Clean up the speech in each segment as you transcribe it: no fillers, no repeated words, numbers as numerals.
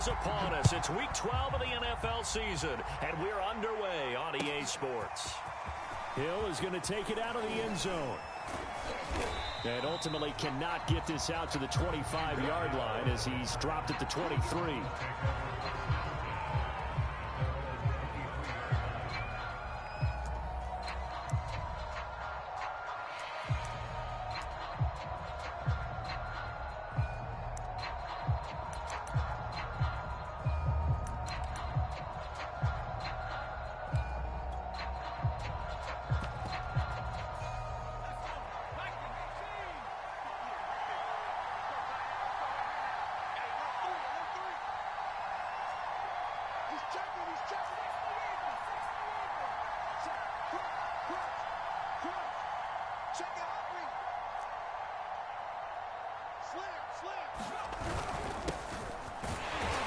Upon us. It's week 12 of the NFL season, and we're underway on EA Sports. Hill is going to take it out of the end zone. And ultimately cannot get this out to the 25-yard line as he's dropped at the 23.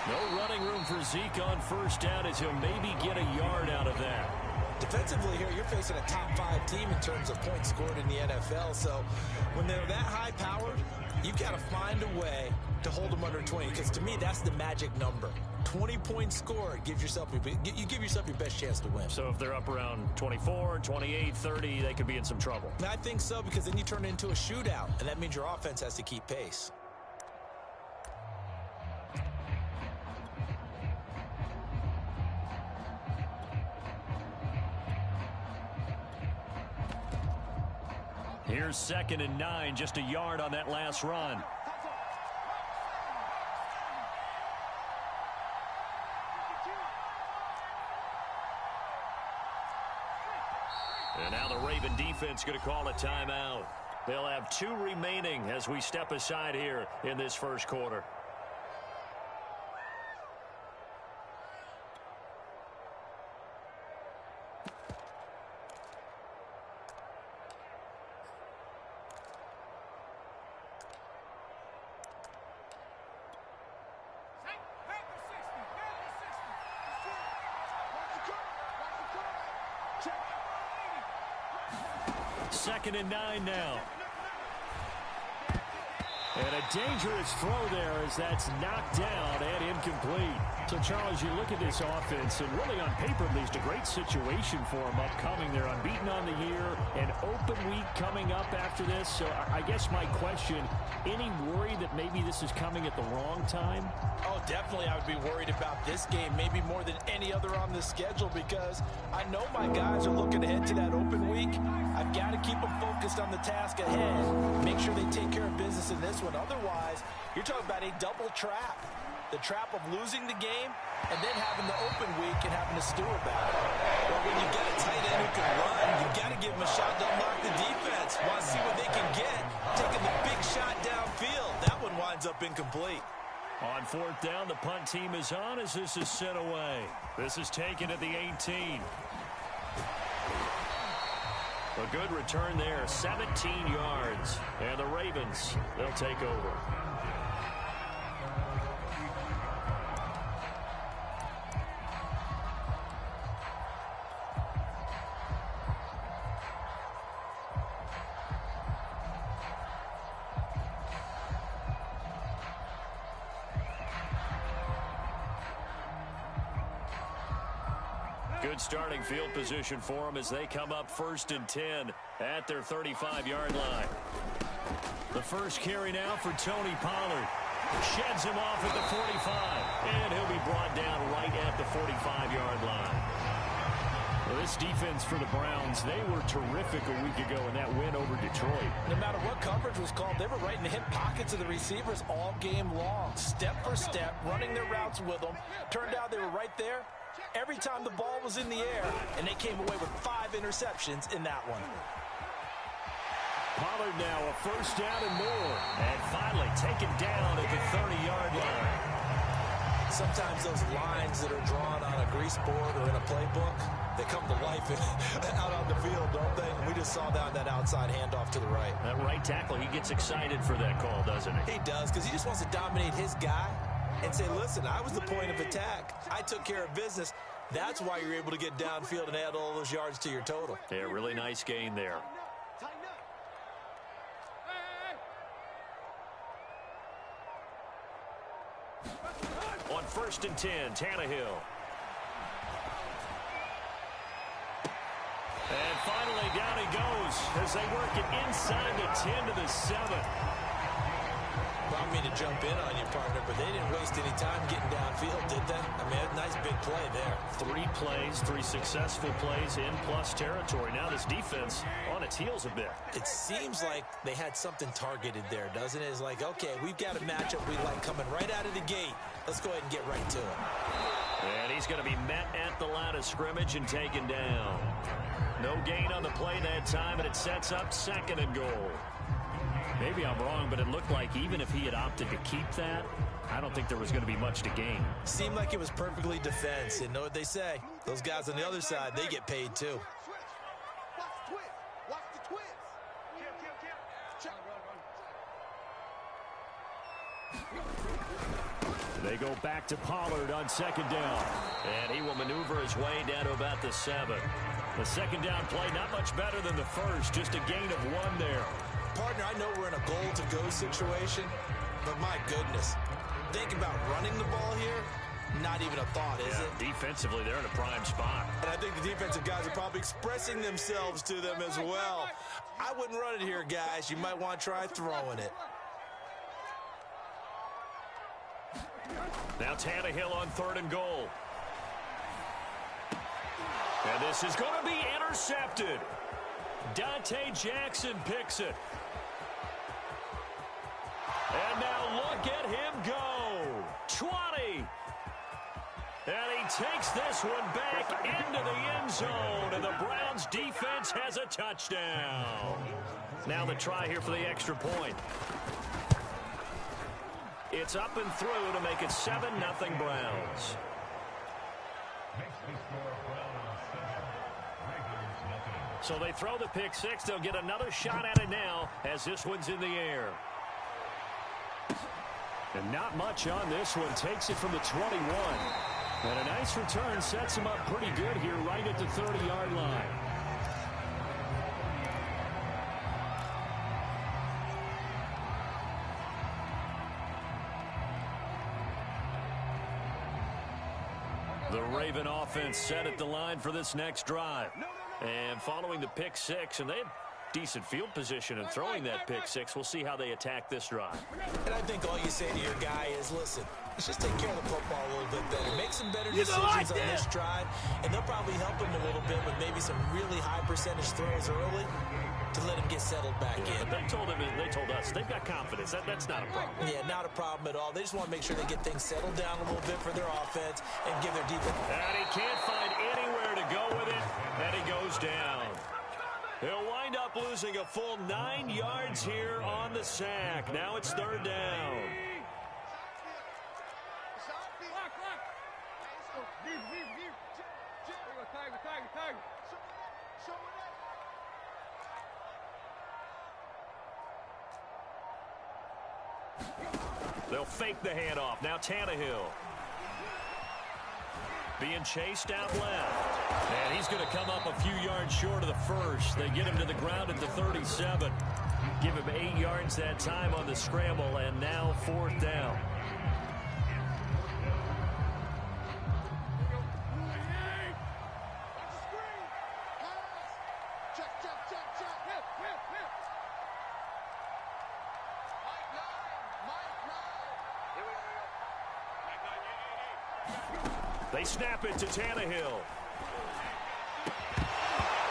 No running room for Zeke on first down as he'll maybe get a yard out of that. Defensively here, you're facing a top-5 team in terms of points scored in the NFL. So when they're that high-powered, you've got to find a way to hold them under 20. Because to me, that's the magic number. 20 points scored, you give yourself your best chance to win. So if they're up around 24, 28, 30, they could be in some trouble. I think so, because then you turn it into a shootout, and that means your offense has to keep pace. Here's 2nd and 9, just a yard on that last run. And now the Raven defense going to call a timeout. They'll have 2 remaining as we step aside here in this first quarter. Second and 9 now. And a dangerous throw there as that's knocked down and incomplete. So, Charles, you look at this offense, and really on paper, at least a great situation for them upcoming. They're unbeaten on the year, an open week coming up after this. So I guess my question, any worry that maybe this is coming at the wrong time? Oh, definitely I would be worried about this game, maybe more than any other on the schedule, because I know my guys are looking ahead to that open week. I've got to keep them focused on the task ahead, make sure they take care of business in this one. Otherwise, you're talking about a double trap. The trap of losing the game and then having the open week and having to stew about it. Well, when you've got a tight end who can run, you've got to give him a shot to unlock the defense. Want to see what they can get. Taking the big shot downfield. That one winds up incomplete. On 4th down, the punt team is on as this is sent away. This is taken at the 18. A good return there, 17 yards. And the Ravens, they'll take over. Good starting field position for them as they come up 1st and 10 at their 35-yard line. The first carry now for Tony Pollard. Sheds him off at the 45, and he'll be brought down right at the 45-yard line. Well, this defense for the Browns, they were terrific a week ago in that win over Detroit. No matter what coverage was called, they were right in the hip pockets of the receivers all game long. Step for step, running their routes with them. Turned out they were right there every time the ball was in the air, and they came away with 5 interceptions in that one. Pollard now a 1st down and more, and finally taken down at the 30-yard line. Sometimes those lines that are drawn on a grease board or in a playbook, they come to life out on the field, don't they? And we just saw that outside handoff to the right. That right tackle, he gets excited for that call, doesn't he? He does, because he just wants to dominate his guy and say, listen, I was the point of attack. I took care of business. That's why you're able to get downfield and add all those yards to your total. Yeah, really nice gain there. On 1st first and 10, Tannehill. And finally, down he goes as they work it inside the 10 to the 7. Well, I mean to jump in on you, partner, but they didn't waste any time getting downfield, did they? I mean, a nice big play there. 3 plays, 3 successful plays in plus territory. Now this defense on its heels a bit. It seems like they had something targeted there, doesn't it? It's like, okay, we've got a matchup we like coming right out of the gate. Let's go ahead and get right to it. And he's going to be met at the line of scrimmage and taken down. No gain on the play that time, and it sets up second and goal. Maybe I'm wrong, but it looked like even if he had opted to keep that, I don't think there was going to be much to gain. Seemed like it was perfectly defense. And know what they say? Those guys on the other side, they get paid too. Watch the twist. They go back to Pollard on second down. And he will maneuver his way down to about the 7. The second down play, not much better than the first. Just a gain of 1 there. Partner, I know we're in a goal-to-go situation, but my goodness. Think about running the ball here. Not even a thought, is it? Defensively, they're in a prime spot. And I think the defensive guys are probably expressing themselves to them as well. I wouldn't run it here, guys. You might want to try throwing it. Now Tannehill on 3rd and goal. And this is going to be intercepted. Dante Jackson picks it. And now look at him go. 20. And he takes this one back into the end zone. And the Browns defense has a touchdown. Now the try here for the extra point. It's up and through to make it 7-0 Browns. So they throw the pick 6. They'll get another shot at it now as this one's in the air. And not much on this one. Takes it from the 21. And a nice return sets him up pretty good here right at the 30-yard line. The Raven offense set at the line for this next drive. And following the pick 6, and they had decent field position in throwing that pick 6. We'll see how they attack this drive. And I think all you say to your guy is, listen, let's just take care of the football a little bit better. Make some better decisions on this drive, and they'll probably help him a little bit with maybe some really high percentage throws early to let him get settled back in. But they told us they've got confidence. That's not a problem. Yeah, not a problem at all. They just want to make sure they get things settled down a little bit for their offense and give their defense. And he can't find anywhere to go with it, and he goes down. He'll wind up losing a full 9 yards here on the sack. Now it's 3rd down. They'll fake the handoff. Now Tannehill. Being chased out left. And he's going to come up a few yards short of the first. They get him to the ground at the 37. Give him 8 yards that time on the scramble, and now 4th down. They snap it to Tannehill.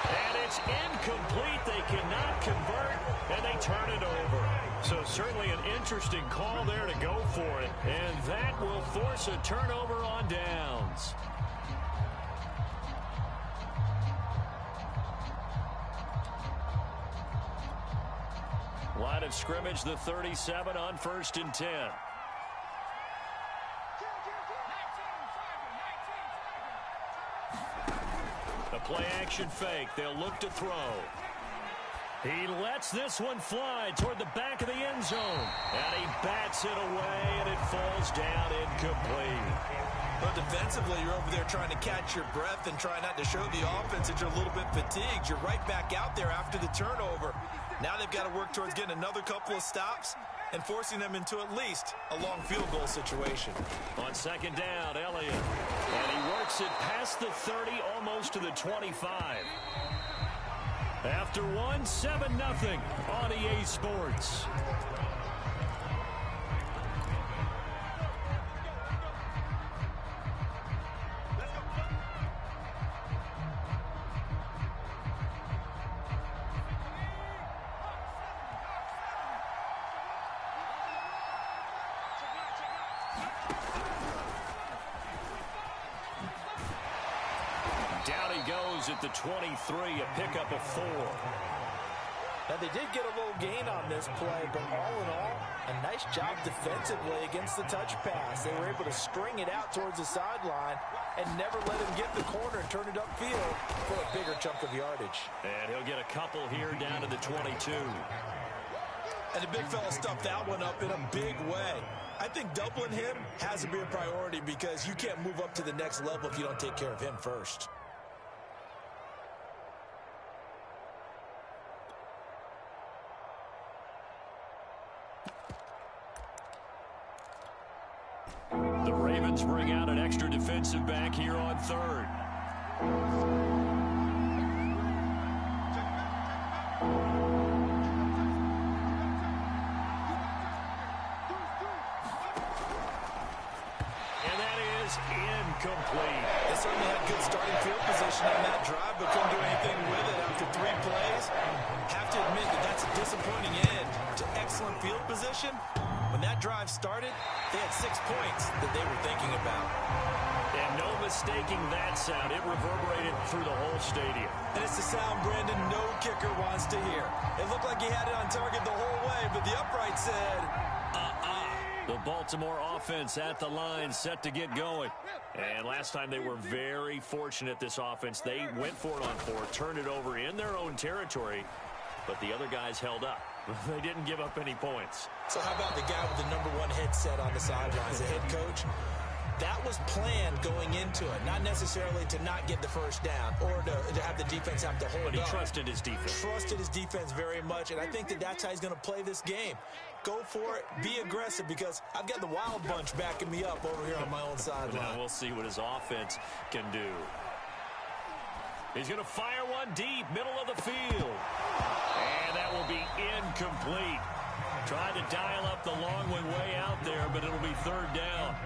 And it's incomplete. They cannot convert, and they turn it over. So certainly an interesting call there to go for it. And that will force a turnover on downs. Line of scrimmage, the 37 on 1st and 10. The play action fake. They'll look to throw. He lets this one fly toward the back of the end zone. And he bats it away, and it falls down incomplete. But defensively, you're over there trying to catch your breath and try not to show the offense that you're a little bit fatigued. You're right back out there after the turnover. Now they've got to work towards getting another couple of stops and forcing them into at least a long field goal situation. On second down, Elliott. And he works it past the 30, almost to the 25. After one, 7-0 on EA Sports. Down he goes at the 23, a pickup of 4. Now, they did get a little gain on this play, but all in all, a nice job defensively against the touch pass. They were able to string it out towards the sideline and never let him get the corner and turn it upfield for a bigger chunk of yardage. And he'll get a couple here down to the 22. And the big fella stuffed that one up in a big way. I think doubling him has to be a priority because you can't move up to the next level if you don't take care of him first. The Ravens bring out an extra defensive back here on third. And that is incomplete. They certainly had good starting field position on that drive, but couldn't do anything with it after 3 plays. Have to admit that that's a disappointing end to excellent field position. When that drive started, they had 6 points that they were thinking about. And no mistaking that sound. It reverberated through the whole stadium. And it's the sound Brandon no kicker wants to hear. It looked like he had it on target the whole way, but the upright said, The Baltimore offense at the line, set to get going. And last time they were very fortunate, this offense. They went for it on 4, turned it over in their own territory, but the other guys held up. They didn't give up any points. So how about the guy with the #1 headset on the sidelines, the head coach? That was planned going into it, not necessarily to not get the first down or to have the defense have to hold up. But he trusted his defense. Trusted his defense very much, and I think that that's how he's going to play this game. Go for it, be aggressive, because I've got the Wild Bunch backing me up over here on my own sideline. Now we'll see what his offense can do. He's going to fire one deep, middle of the field. And that will be incomplete. Tried to dial up the long one way out there, but it'll be third down.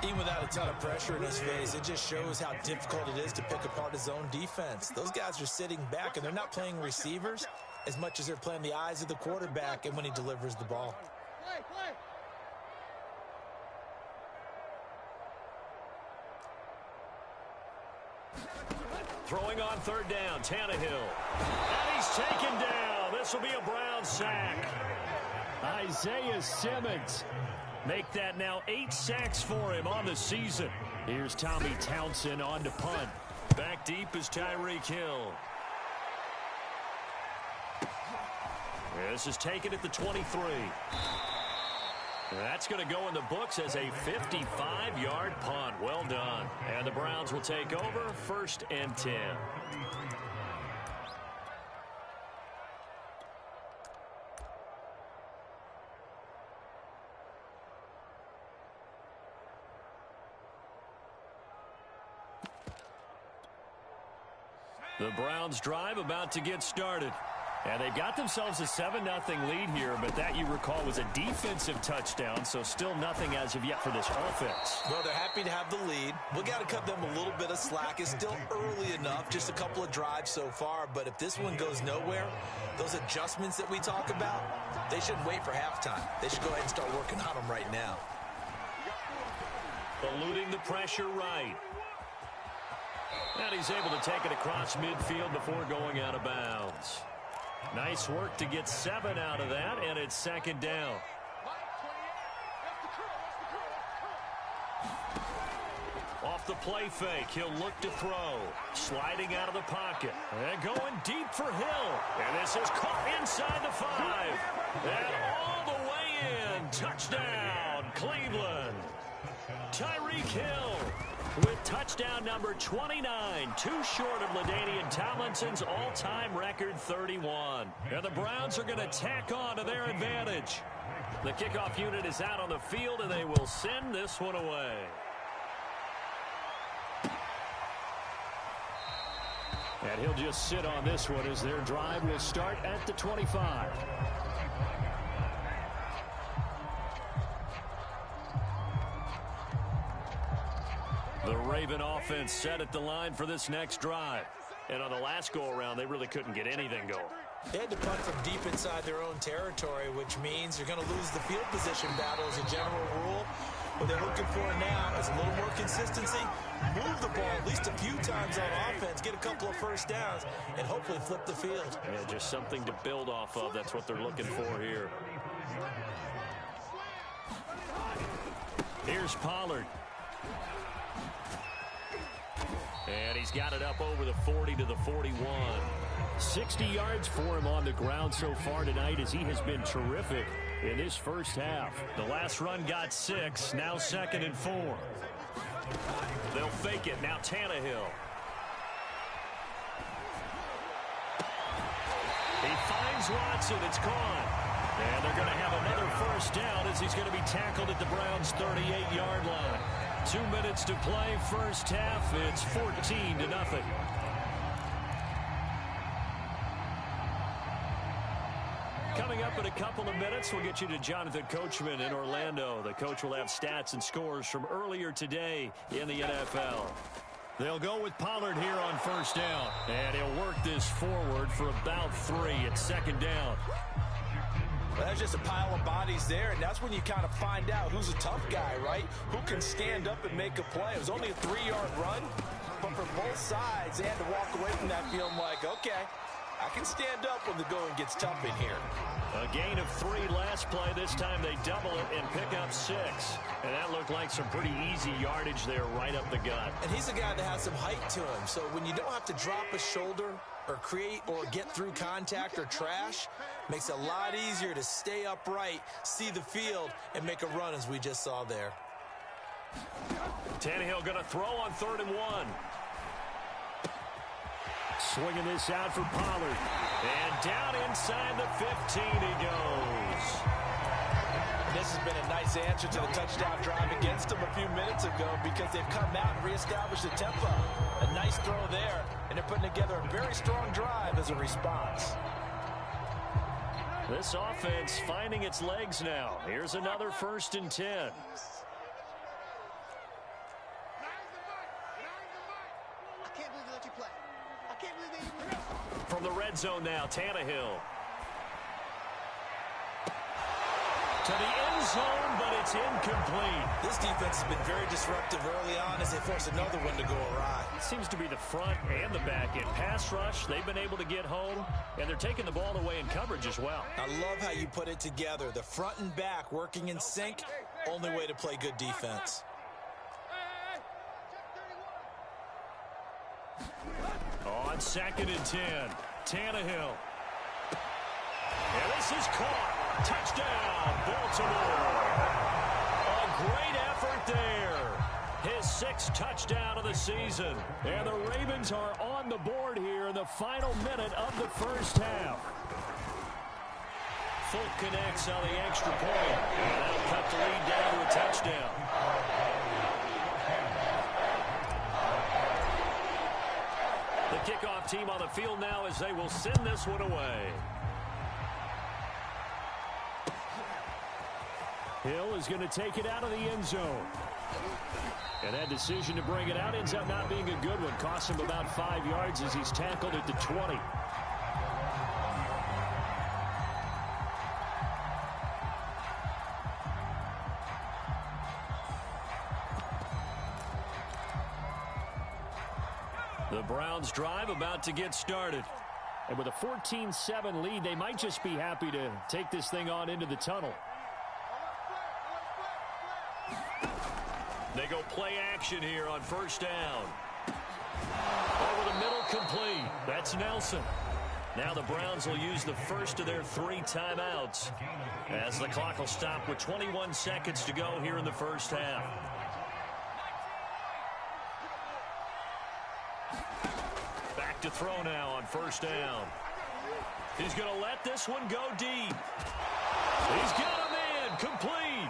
Even without a ton of pressure in his face, it just shows how difficult it is to pick apart his own defense. Those guys are sitting back, and they're not playing receivers as much as they're playing the eyes of the quarterback and when he delivers the ball. Throwing on third down, Tannehill. And he's taken down. This will be a Brown sack. Isaiah Simmons. Make that now 8 sacks for him on the season. Here's Tommy Townsend on to punt. Back deep is Tyreek Hill. This is taken at the 23. That's going to go in the books as a 55-yard punt. Well done. And the Browns will take over, 1st and 10. The Browns drive about to get started. And they've got themselves a 7-0 lead here, but that, you recall, was a defensive touchdown, so still nothing as of yet for this offense. Well, they're happy to have the lead. We got to cut them a little bit of slack. It's still early enough, just a couple of drives so far, but if this one goes nowhere, those adjustments that we talk about, they shouldn't wait for halftime. They should go ahead and start working on them right now. Eluding the pressure right. And he's able to take it across midfield before going out of bounds. Nice work to get 7 out of that, and it's 2nd down. Off the play fake, he'll look to throw. Sliding out of the pocket. And going deep for Hill. And this is caught inside the 5. And all the way in. Touchdown, Cleveland. Tyreek Hill with touchdown number 29, too short of LaDainian Tomlinson's all-time record 31. And the Browns are going to tack on to their advantage. The kickoff unit is out on the field, and they will send this one away. And he'll just sit on this one as their drive will start at the 25. The Raven offense set at the line for this next drive. And on the last go-around, they really couldn't get anything going. They had to punt from deep inside their own territory, which means they're going to lose the field position battle as a general rule. What they're looking for now is a little more consistency, move the ball at least a few times on offense, get a couple of first downs, and hopefully flip the field. Yeah, just something to build off of. That's what they're looking for here. Here's Pollard. And he's got it up over the 40 to the 41. 60 yards for him on the ground so far tonight as he has been terrific in this first half. The last run got 6, now 2nd and 4. They'll fake it. Now Tannehill. He finds Watson. It's caught. And they're going to have another first down as he's going to be tackled at the Browns' 38-yard line. 2 minutes to play, first half. It's 14-0. Coming up in a couple of minutes, we'll get you to Jonathan Coachman in Orlando. The coach will have stats and scores from earlier today in the NFL. They'll go with Pollard here on first down. And he'll work this forward for about 3 at 2nd down. Well, there's just a pile of bodies there, and that's when you kind of find out who's a tough guy, right? Who can stand up and make a play. It was only a 3-yard run, but for both sides, they had to walk away from that feeling like, okay, I can stand up when the going gets tough in here. A gain of 3 last play. This time they double it and pick up 6. And that looked like some pretty easy yardage there right up the gut. And he's a guy that has some height to him. So when you don't have to drop a shoulder or create or get through contact or trash, makes it a lot easier to stay upright, see the field, and make a run as we just saw there. Tannehill going to throw on 3rd and 1. Swinging this out for Pollard. And down inside the 15 he goes. This has been a nice answer to the touchdown drive against them a few minutes ago because they've come out and reestablished the tempo. A nice throw there, and they're putting together a very strong drive as a response. This offense finding its legs now. Here's another 1st and 10. From the red zone now, Tannehill. To the end zone, but it's incomplete. This defense has been very disruptive early on as they force another one to go awry. Seems to be the front and the back end. Pass rush, they've been able to get home, and they're taking the ball away in coverage as well. I love how you put it together. The front and back working in sync, only way to play good defense. On 2nd and 10, Tannehill. And this is caught. Touchdown, Baltimore. A great effort there. His 6th touchdown of the season. And the Ravens are on the board here in the final minute of the first half. Folk connects on the extra point. And that'll cut the lead down to a touchdown. The kickoff team on the field now as they will send this one away. Hill is going to take it out of the end zone. And that decision to bring it out ends up not being a good one. Costs him about 5 yards as he's tackled at the 20. The Browns drive about to get started. And with a 14-7 lead, they might just be happy to take this thing on into the tunnel. They go play action here on first down. Over the middle, complete. That's Nelson. Now the Browns will use the first of their 3 timeouts as the clock will stop with 21 seconds to go here in the first half. to throw now on first down. He's going to let this one go deep. He's got him in. Complete.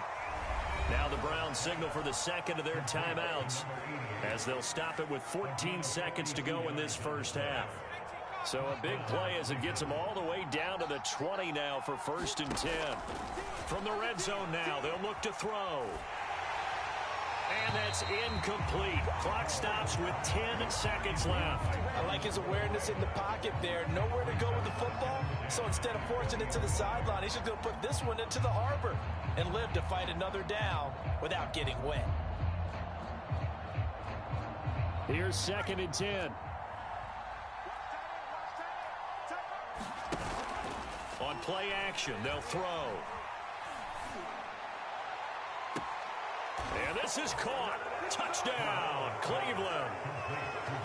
Now the Browns signal for the second of their timeouts as they'll stop it with 14 seconds to go in this first half. So a big play as it gets them all the way down to the 20 now for first and 10. From the red zone now, they'll look to throw. And that's incomplete. Clock stops with 10 seconds left. I like his awareness in the pocket there. Nowhere to go with the football. So instead of forcing it to the sideline, he's just going to put this one into the harbor and live to fight another down without getting wet. Here's second and 10. On play action, they'll throw. And this is caught. Touchdown, Cleveland.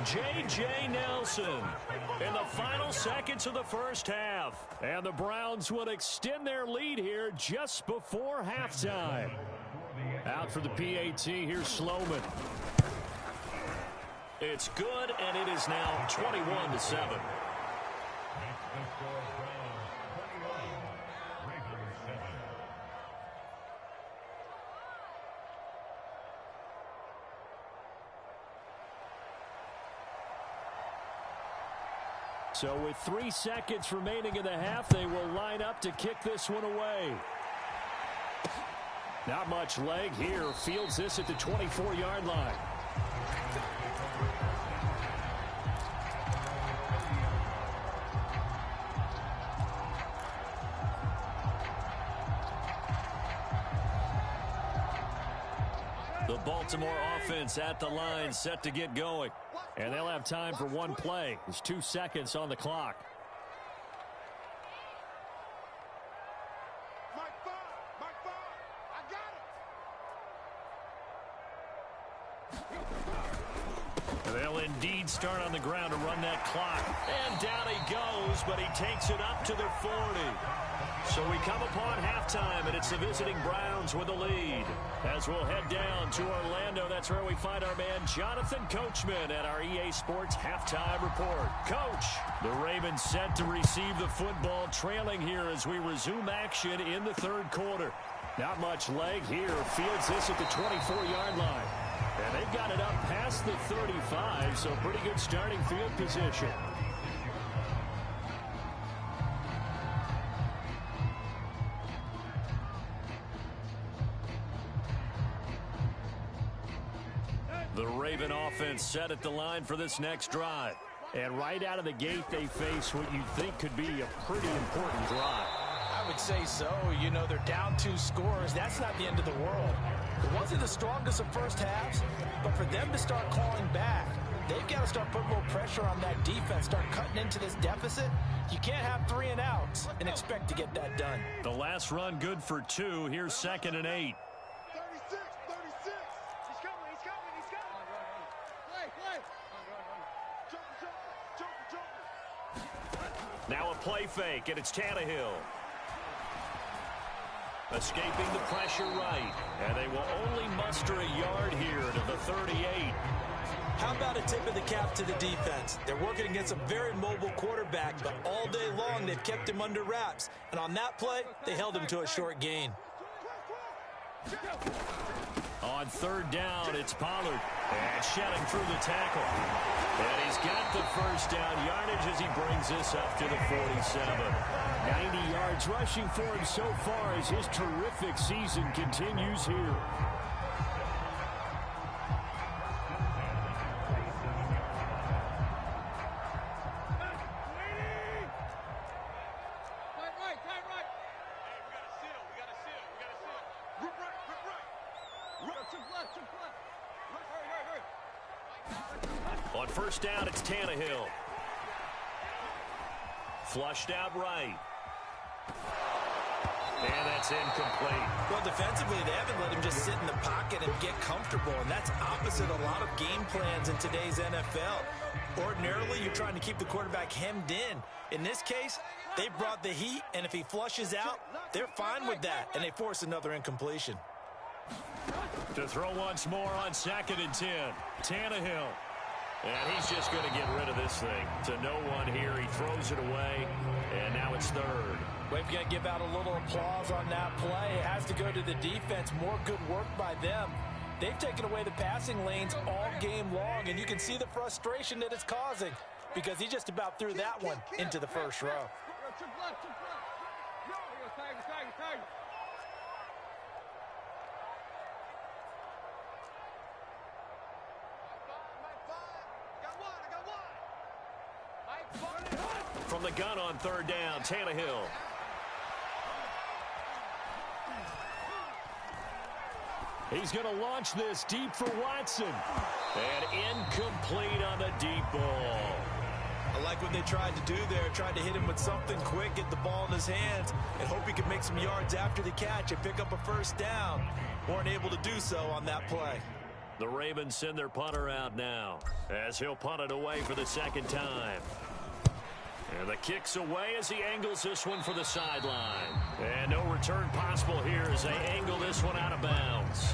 J.J. Nelson in the final seconds of the first half. And the Browns will extend their lead here just before halftime. Out for the PAT, here's Sloman. It's good, and it is now 21-7. So with 3 seconds remaining in the half, they will line up to kick this one away. Not much leg here. Fields this at the 24-yard line. The Baltimore offense at the line, set to get going. And they'll have time for one play. There's 2 seconds on the clock. They'll indeed start on the ground to run that clock. And down he goes, but he takes it up to the 40. So we come upon halftime, and it's the visiting Browns with the lead. As we'll head down to Orlando, that's where we find our man Jonathan Coachman at our EA Sports Halftime Report. Coach, the Ravens set to receive the football, trailing here as we resume action in the third quarter. Not much leg here. Fields this at the 24-yard line. And they've got it up past the 35, so pretty good starting field position. The Raven offense set at the line for this next drive. And right out of the gate, they face what you think could be a pretty important drive. I would say so. You know, they're down 2 scores. That's not the end of the world. It wasn't the strongest of first halves, but for them to start calling back, they've got to start putting more pressure on that defense, start cutting into this deficit. You can't have 3 and outs and expect to get that done. The last run good for 2. Here's second and 8. Now a play fake, and it's Tannehill. Escaping the pressure right. And they will only muster a yard here to the 38. How about a tip of the cap to the defense? They're working against a very mobile quarterback, but all day long they've kept him under wraps. And on that play, they held him to a short gain. On third down, it's Pollard. And shedding through the tackle. And he's got the first down yardage as he brings this up to the 47. 90 yards rushing for him so far as his terrific season continues here. On first down, it's Tannehill. Flushed out right. And that's incomplete. Well, defensively, they haven't let him just sit in the pocket and get comfortable, and that's opposite a lot of game plans in today's NFL. Ordinarily, you're trying to keep the quarterback hemmed in. In this case, they brought the heat, and if he flushes out, they're fine with that, and they force another incompletion. To throw once more on second and 10. Tannehill. And he's just going to get rid of this thing. To no one here. He throws it away, and now it's third. We've got to give out a little applause on that play. It has to go to the defense. More good work by them. They've taken away the passing lanes all game long, and you can see the frustration that it's causing because he just about threw that one into the first row. From the gun on third down, Tannehill. He's going to launch this deep for Watson. And incomplete on the deep ball. I like what they tried to do there. Tried to hit him with something quick, get the ball in his hands, and hope he could make some yards after the catch and pick up a first down. Weren't able to do so on that play. The Ravens send their punter out now as he'll punt it away for the second time. And the kick's away as he angles this one for the sideline. And no return possible here as they angle this one out of bounds.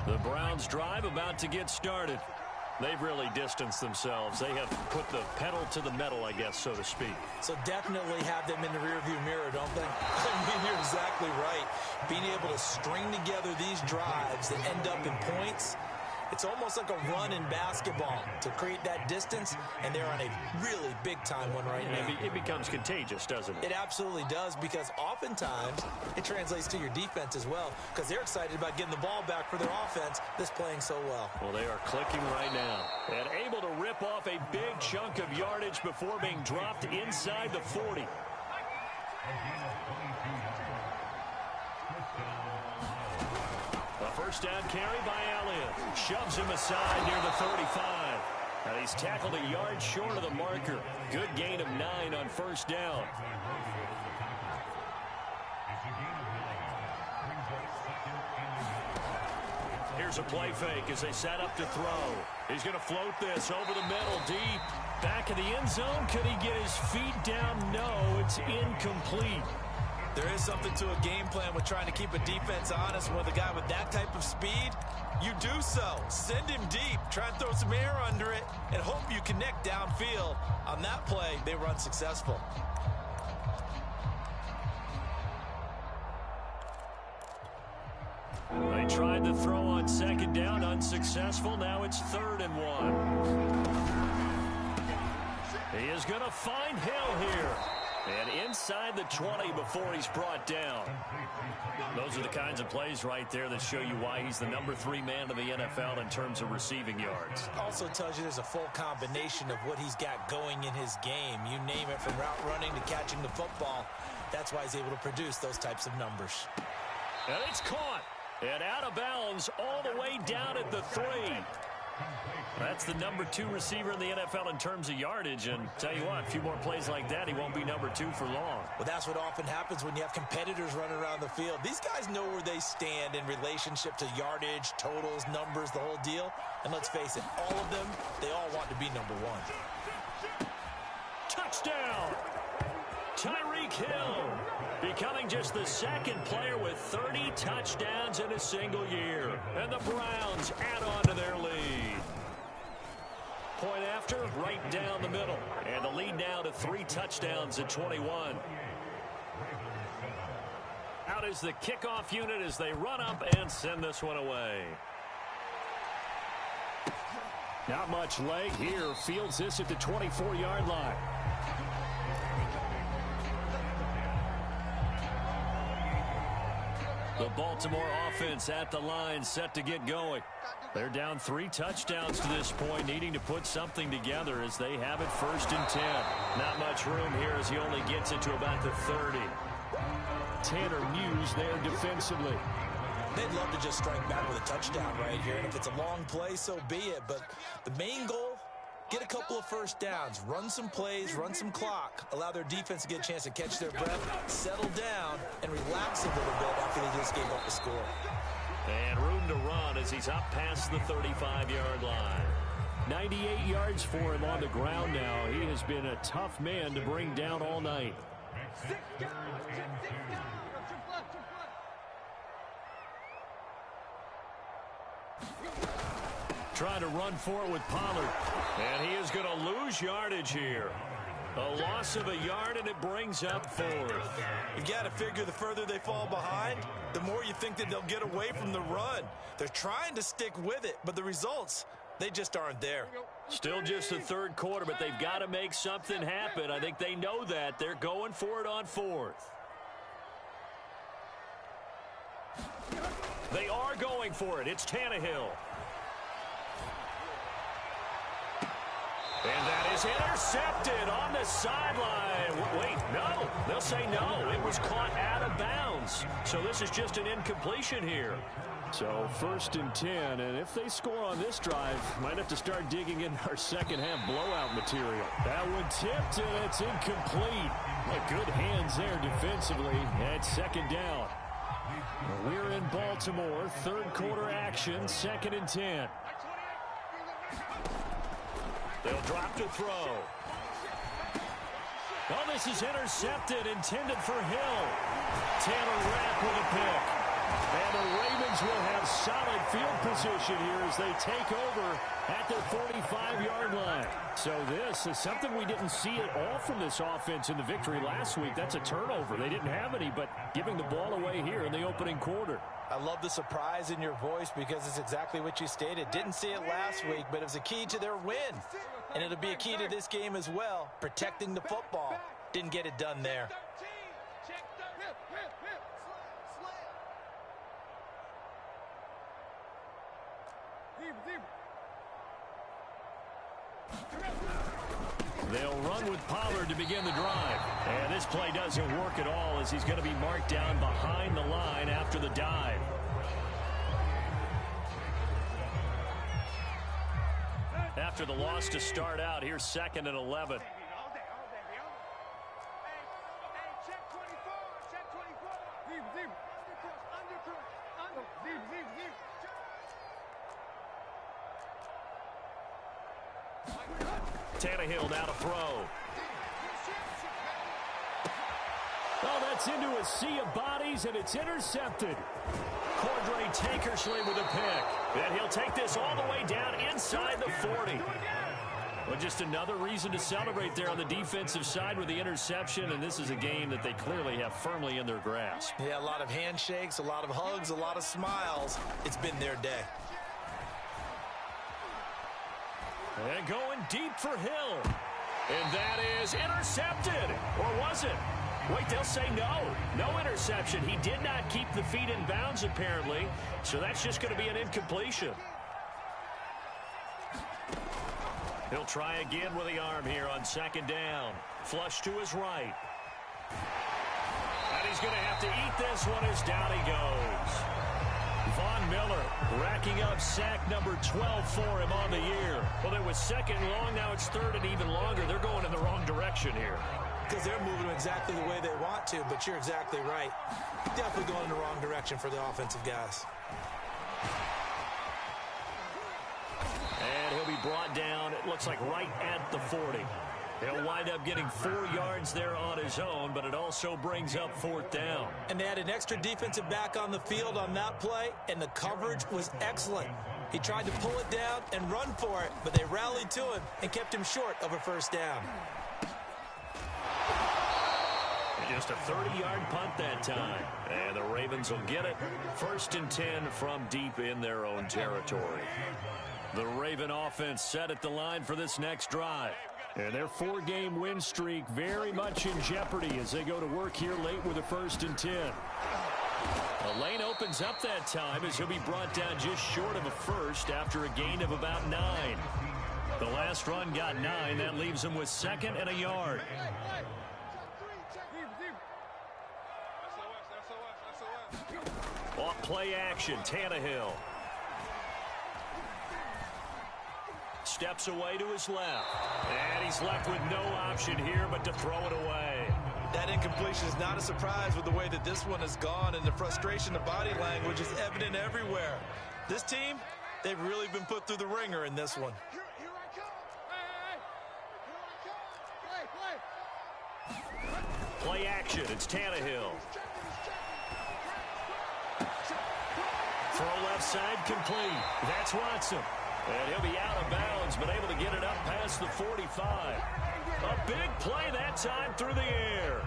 The Browns drive about to get started. They've really distanced themselves. They have put the pedal to the metal, I guess, so to speak. So definitely have them in the rearview mirror, don't they? I mean, you're exactly right. Being able to string together these drives that end up in points, it's almost like a run in basketball to create that distance, and they're on a really big-time one right now. It becomes contagious, doesn't it? It absolutely does, because oftentimes it translates to your defense as well, because they're excited about getting the ball back for their offense that's playing so well. Well, they are clicking right now and able to rip off a big chunk of yardage before being dropped inside the 40. A first down carry by Elliott. Shoves him aside near the 35. And he's tackled a yard short of the marker. Good gain of 9 on first down. Here's a play fake as they set up to throw. He's going to float this over the middle, deep. Back in the end zone. Could he get his feet down? No, it's incomplete. There is something to a game plan with trying to keep a defense honest. With a guy with that type of speed, you do so. Send him deep. Try and throw some air under it and hope you connect downfield. On that play, they were unsuccessful. They tried the throw on second down, unsuccessful. Now it's 3rd and 1. He is going to find Hill here. And inside the 20 before he's brought down. Those are the kinds of plays right there that show you why he's the number 3 man in the NFL in terms of receiving yards. Also tells you there's a full combination of what he's got going in his game. You name it, from route running to catching the football. That's why he's able to produce those types of numbers. And it's caught. And out of bounds all the way down at the 3. That's the number 2 receiver in the NFL in terms of yardage. And tell you what, a few more plays like that, he won't be number 2 for long. Well, that's what often happens when you have competitors running around the field. These guys know where they stand in relationship to yardage, totals, numbers, the whole deal. And let's face it, all of them, they all want to be number 1. Touchdown! Tyreek Hill becoming just the 2nd player with 30 touchdowns in a single year. And the Browns add on to their lead. Point after, right down the middle. And the lead now to 3 touchdowns at 21. Out is the kickoff unit as they run up and send this one away. Not much leg here. Fields this at the 24-yard line. The Baltimore offense at the line, set to get going. They're down 3 touchdowns to this point, needing to put something together as they have it 1st and 10. Not much room here as he only gets it to about the 30. Tanner Muse there defensively. They'd love to just strike back with a touchdown right here. And if it's a long play, so be it. But the main goal, get a couple of first downs, run some plays, run some clock, allow their defense to get a chance to catch their breath, settle down, and relax a little bit after they just gave up a score. And room to run as he's up past the 35-yard line. 98 yards for him on the ground now. He has been a tough man to bring down all night. Trying to run for it with Pollard. And he is going to lose yardage here. A loss of a yard, and it brings up 4th. You got to figure the further they fall behind, the more you think that they'll get away from the run. They're trying to stick with it, but the results, they just aren't there. Still just the 3rd quarter, but they've got to make something happen. I think they know that. They're going for it on 4th. They are going for it. It's Tannehill. And that is intercepted on the sideline. Wait, no. They'll say no. It was caught out of bounds. So this is just an incompletion here. So 1st and 10, and if they score on this drive, might have to start digging in our second-half blowout material. That one tipped, and it's incomplete. Good hands there defensively at 2nd down. We're in Baltimore, 3rd quarter action, 2nd and 10. They'll drop to throw. Oh, this is intercepted, intended for Hill. Taylor Rapp with a pick. And the Ravens will have solid field position here as they take over at their 45-yard line. So this is something we didn't see at all from this offense in the victory last week. That's a turnover. They didn't have any, but giving the ball away here in the opening quarter. I love the surprise in your voice because it's exactly what you stated. Didn't see it last week, but it was a key to their win. And it'll be a key to this game as well, protecting the football. Didn't get it done there. They'll run with Pollard to begin the drive. And this play doesn't work at all as he's going to be marked down behind the line after the dive. After the loss to start out, here's 2nd and 11. Tannehill now to throw. Oh, that's into a sea of bodies, and it's intercepted. Cordray Tankersley with a pick. And he'll take this all the way down inside the 40. Well, just another reason to celebrate there on the defensive side with the interception, and this is a game that they clearly have firmly in their grasp. Yeah, a lot of handshakes, a lot of hugs, a lot of smiles. It's been their day. And going deep for Hill. And that is intercepted. Or was it? Wait, they'll say no. No interception. He did not keep the feet in bounds, apparently. So that's just going to be an incompletion. He'll try again with the arm here on 2nd down. Flush to his right. And he's going to have to eat this one as down he goes. Von Miller racking up sack number 12 for him on the year. Well, it was 2nd long. Now it's 3rd and even longer. They're going in the wrong direction here. Because they're moving exactly the way they want to, but you're exactly right. Definitely going in the wrong direction for the offensive guys. And he'll be brought down, it looks like right at the 40. He'll wind up getting 4 yards there on his own, but it also brings up 4th down. And they had an extra defensive back on the field on that play, and the coverage was excellent. He tried to pull it down and run for it, but they rallied to him and kept him short of a 1st down. Just a 30-yard punt that time. And the Ravens will get it. 1st and 10 from deep in their own territory. The Raven offense set at the line for this next drive. And their 4-game win streak very much in jeopardy as they go to work here late with a 1st and 10. A lane opens up that time as he'll be brought down just short of a first after a gain of about 9. The last run got 9. That leaves him with 2nd and a yard. Off play action, Tannehill. Steps away to his left. And he's left with no option here but to throw it away. That incompletion is not a surprise with the way that this one has gone, and the frustration of body language is evident everywhere. This team, they've really been put through the ringer in this one. Play action. It's Tannehill. Throw left side complete. That's Watson. And he'll be out of bounds, but able to get it up past the 45. A big play that time through the air.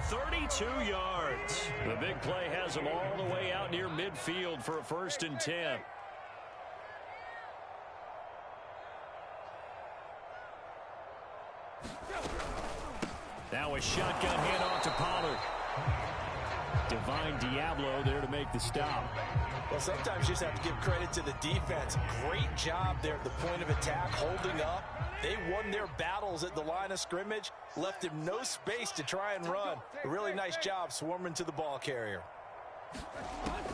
32 yards. The big play has him all the way out near midfield for a 1st and 10. Now a shotgun handoff to Pollard. Divine Diablo there to make the stop. Well, sometimes you just have to give credit to the defense. Great job there at the point of attack, holding up. They won their battles at the line of scrimmage, left him no space to try and run. A really nice job swarming to the ball carrier.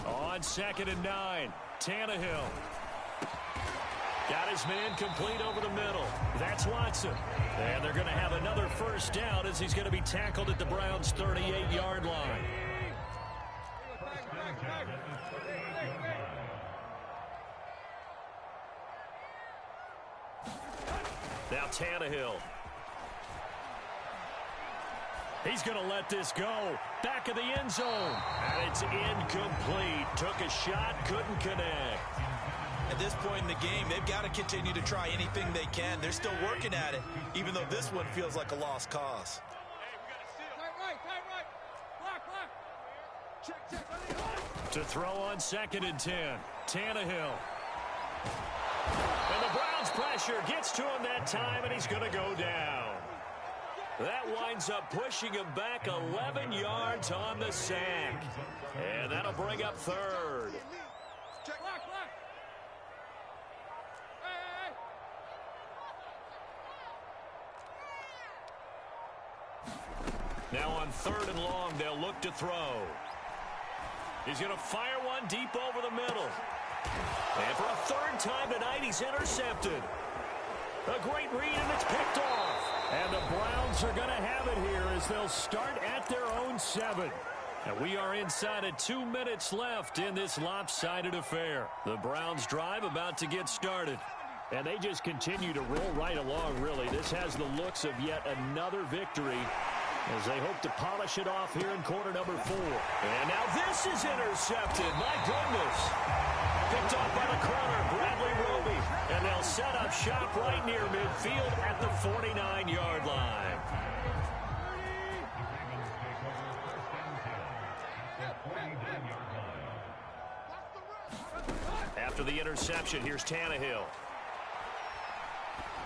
On 2nd and 9, Tannehill. Got his man complete over the middle. That's Watson. And they're going to have another 1st down as he's going to be tackled at the Browns' 38-yard line. Now Tannehill. He's going to let this go. Back of the end zone. And it's incomplete. Took a shot, couldn't connect. At this point in the game, they've got to continue to try anything they can. They're still working at it, even though this one feels like a lost cause. To throw on 2nd and 10. Tannehill. And the Browns pressure gets to him that time, and he's going to go down. That winds up pushing him back 11 yards on the sack. And that'll bring up 3rd. Now on 3rd and long, they'll look to throw. He's going to fire one deep over the middle. And for a 3rd time tonight, he's intercepted. A great read, and it's picked off. And the Browns are going to have it here as they'll start at their own 7. And we are inside of 2 minutes left in this lopsided affair. The Browns drive about to get started. And they just continue to roll right along, really. This has the looks of yet another victory as they hope to polish it off here in quarter number 4. And now this is intercepted. My goodness. Picked off by the corner, Bradley Roby. And they'll set up shop right near midfield at the 49-yard line. After the interception, here's Tannehill.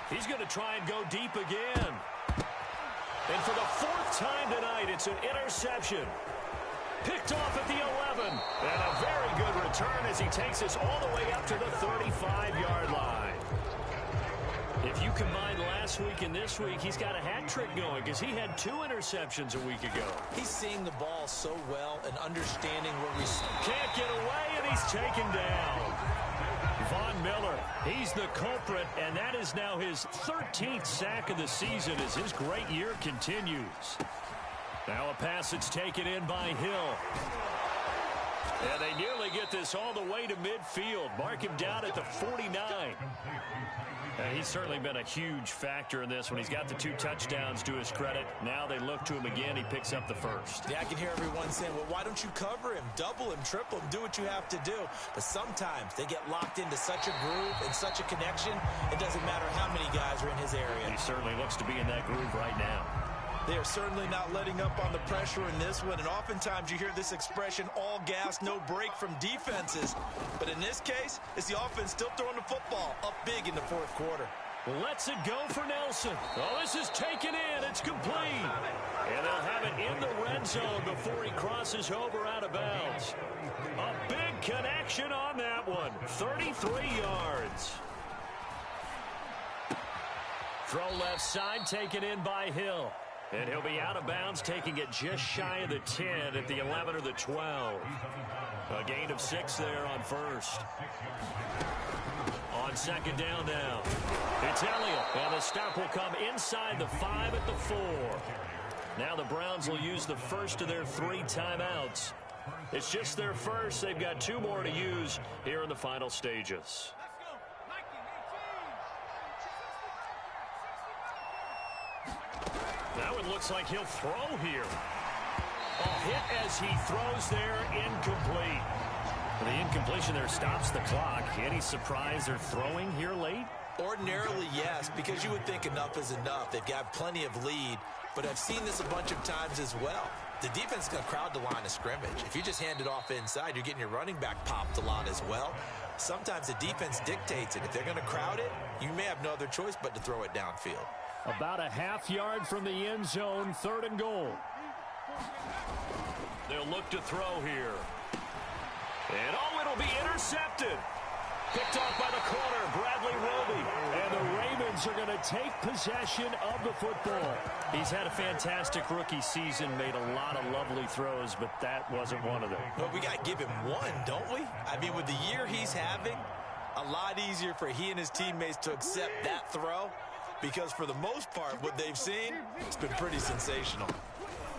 He's going to try and go deep again. And for the 4th time tonight, it's an interception. Picked off at the 11. And a very good return as he takes us all the way up to the 35-yard line. If you combine last week and this week, he's got a hat trick going because he had 2 interceptions a week ago. He's seeing the ball so well and understanding where we can't get away, and he's taken down. Von Miller, he's the culprit, and that is now his 13th sack of the season as his great year continues. Now a pass that's taken in by Hill. And they nearly get this all the way to midfield. Mark him down at the 49. And he's certainly been a huge factor in this when he's got the 2 touchdowns to his credit. Now they look to him again. He picks up the 1st. Yeah, I can hear everyone saying, well, why don't you cover him, double him, triple him, do what you have to do. But sometimes they get locked into such a groove and such a connection, it doesn't matter how many guys are in his area. He certainly looks to be in that groove right now. They are certainly not letting up on the pressure in this one, and oftentimes you hear this expression, all gas, no break from defenses. But in this case, it's the offense still throwing the football up big in the 4th quarter. Lets it go for Nelson. Oh, this is taken in. It's complete. And they'll have it in the red zone before he crosses over out of bounds. A big connection on that one. 33 yards. Throw left side, taken in by Hill. And he'll be out of bounds, taking it just shy of the 10 at the 11 or the 12. A gain of 6 there on 1st. On 2nd down now. It's Elliott, and the stop will come inside the 5 at the 4. Now the Browns will use the first of their 3 timeouts. It's just their first. They've got 2 more to use here in the final stages. Now with looks like he'll throw here. A hit as he throws there, incomplete. The incompletion there stops the clock. Any surprise they're throwing here late? Ordinarily, yes, because you would think enough is enough. They've got plenty of lead, but I've seen this a bunch of times as well. The defense is going to crowd the line of scrimmage. If you just hand it off inside, you're getting your running back popped a lot as well. Sometimes the defense dictates it. If they're going to crowd it, you may have no other choice but to throw it downfield. About a half yard from the end zone, 3rd and goal. They'll look to throw here. And it'll be intercepted. Picked off by the corner, Bradley Roby. And the Ravens are going to take possession of the football. He's had a fantastic rookie season, made a lot of lovely throws, but that wasn't one of them. But we got to give him one, don't we? I mean, with the year he's having, a lot easier for he and his teammates to accept that throw, because for the most part, what they've seen, it's been pretty sensational.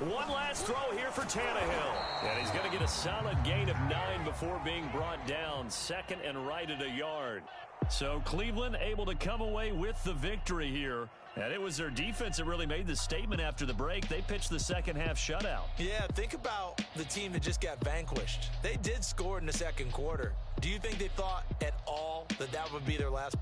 One last throw here for Tannehill. And he's going to get a solid gain of 9 before being brought down. 2nd and right at a yard. So Cleveland able to come away with the victory here. And it was their defense that really made the statement after the break. They pitched the second half shutout. Yeah, think about the team that just got vanquished. They did score in the second quarter. Do you think they thought at all that that would be their last